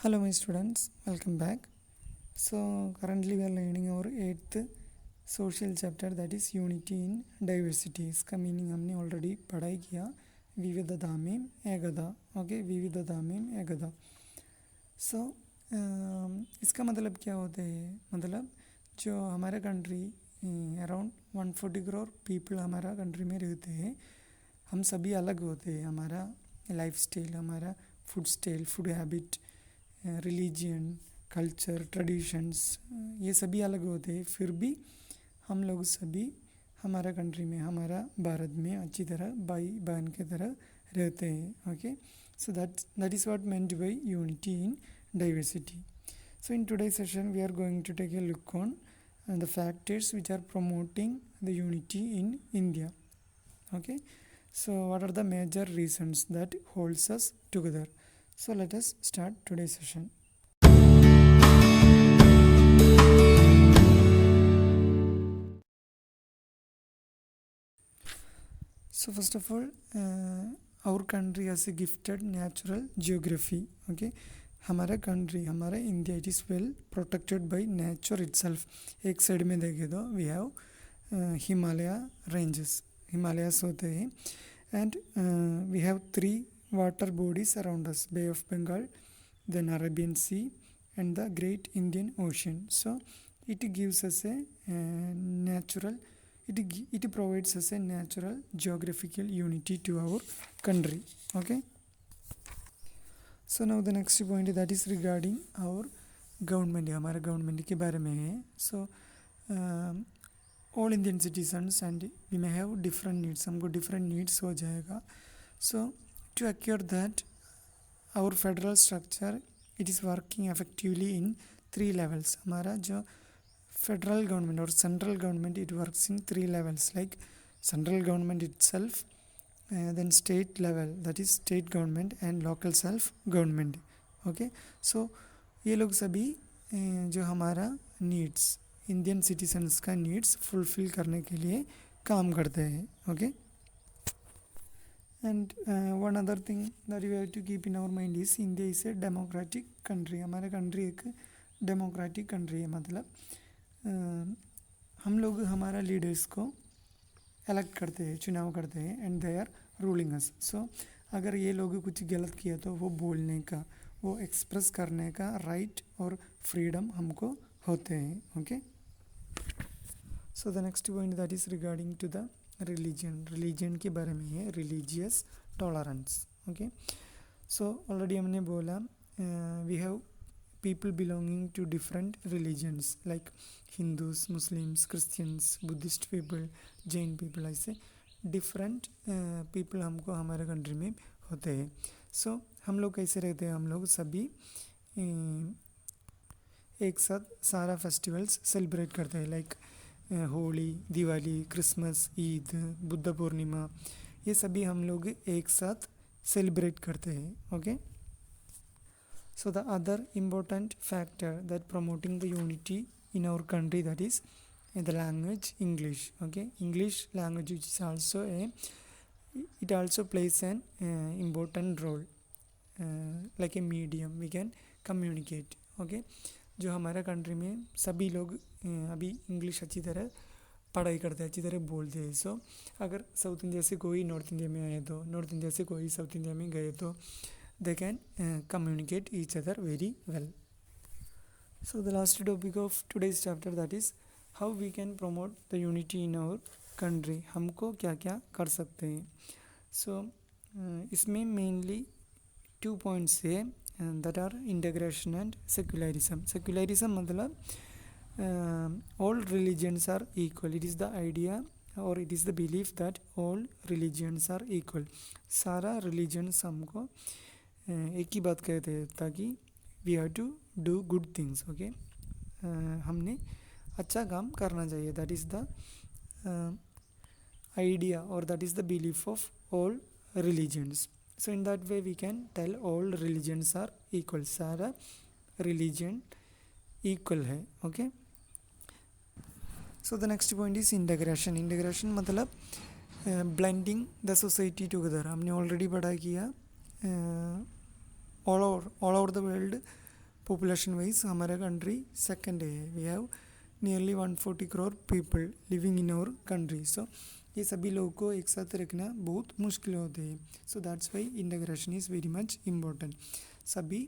Hello my students, welcome back. So currently we are learning our 8th social chapter, that is unity in diversity. इसका meaning हमने already पढ़ाई किया, विविधता में एकता. Okay, विविधता में एकता. सो इसका मतलब क्या होता है? मतलब जो हमारा कंट्री अराउंड 140 करोड़ पीपल हमारा कंट्री में रहते हैं, हम सभी अलग होते हैं. हमारा लाइफ स्टाइल, हमारा food style, food habit, religion, culture, traditions, ये सभी अलग होते हैं. फिर भी हम लोग सभी हमारा कंट्री में, हमारा भारत में अच्छी तरह भाई बहन की तरह रहते हैं. Okay, so that is what meant by unity in diversity. So in today's session we are going to take a look on the factors which are promoting the unity in India. Okay, so what are the major reasons that holds us together? So let us start today's session. So first of all, our country has a gifted natural geography. Okay, हमारा country, हमारा India, it is well protected by nature itself. एक side में देखें तो we have Himalaya ranges, Himalayas होते हैं, and we have 3 water bodies around us: Bay of Bengal, then Arabian Sea, and the Great Indian Ocean. So it gives us a natural, it provides us a natural geographical unity to our country. Okay, so now the next point, that is regarding our government. हमारा government के बारे में है. So all Indian citizens and we may have different needs, हमको different needs हो जाएगा. So to acquire that, our federal structure, it is working effectively in 3 levels. हमारा जो federal government or central government, it works in 3 levels, like central government itself, then state level, that is state government, and local self government. Okay, so ये लोग सभी जो हमारा needs, Indian citizens का needs fulfil करने के लिए काम करते हैं. Okay, and one other thing that you have to keep in our mind is India is a democratic country. हमारा कंट्री एक डेमोक्रेटिक कंट्री है. मतलब हम लोग हमारा लीडर्स को एलेक्ट करते हैं, चुनाव करते हैं, एंड दे आर रूलिंग अस. सो अगर ये लोग कुछ गलत किया तो वो बोलने का, वो एक्सप्रेस करने का राइट और फ्रीडम हमको होते हैं. Okay, so the next point, that is regarding to the religion के बारे में है, religious tolerance. Okay, so already हमने बोला we have people belonging to different religions like Hindus, Muslims, Christians, Buddhist people, Jain people, ऐसे different people हमको हमारे country में होते हैं. सो हम लोग कैसे रहते हैं? हम लोग सभी एक साथ सारा फेस्टिवल्स सेलिब्रेट करते हैं, like holy, Diwali, Christmas, Eid, Buddha Purnima, ये सभी हम लोग एक साथ सेलिब्रेट करते हैं. Okay, so the other important factor that promoting the unity in our country, that is the language English. Okay, English language which is also it also plays an important role, like a medium we can communicate. Okay, जो हमारा country में सभी लोग अभी English अच्छी तरह पढ़ाई करते हैं, अच्छी तरह बोलते हैं. सो अगर साउथ इंडिया से कोई नॉर्थ इंडिया में आए तो, नॉर्थ इंडिया से कोई साउथ इंडिया में गए तो they can communicate each other very well. So the last topic of today's chapter, that is how we can promote the unity in our country. हमको क्या क्या कर सकते हैं? So इसमें mainly 2 points है, that are integration and secularism. Secularism मतलब all religions are equal. It is the idea or it is the belief that all religions are equal. सारा religions हमको एक ही बात कहते हैं, ताकि we have to do good things. Okay, हमने अच्छा काम करना चाहिए. दैट इज़ द आइडिया और that is the belief of all religions. So in that way we can tell all religions are equal. सारा रिलीजन इक्वल है. Okay, so the next point is integration. Integration मतलब blending the society together. हमने already पढ़ा किया all over the world population wise हमारा country second है. We have nearly 140 crore people living in our country. So ये सभी लोगों को एक साथ रखना बहुत मुश्किल होते हैं. So that's why integration is very much important. सभी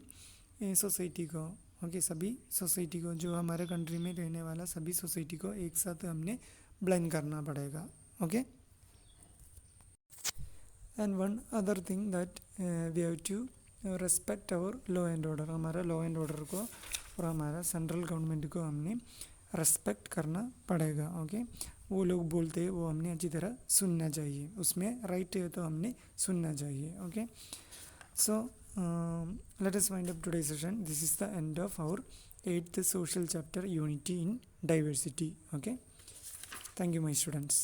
सोसाइटी को सभी सोसाइटी को जो हमारे कंट्री में रहने वाला सभी सोसाइटी को एक साथ हमने ब्लेंड करना पड़ेगा. Okay. And one other thing that we have to respect our law and order. हमारा लॉ एंड ऑर्डर को और हमारा सेंट्रल गवर्नमेंट को हमने रेस्पेक्ट करना पड़ेगा. ओके. वो लोग बोलते हैं वो हमने अच्छी तरह सुनना चाहिए. उसमें राइट है तो हमने सुनना चाहिए. Okay. So let us wind up today's session. This is the end of our 8th social chapter, unity in diversity. Okay. Thank you, my students.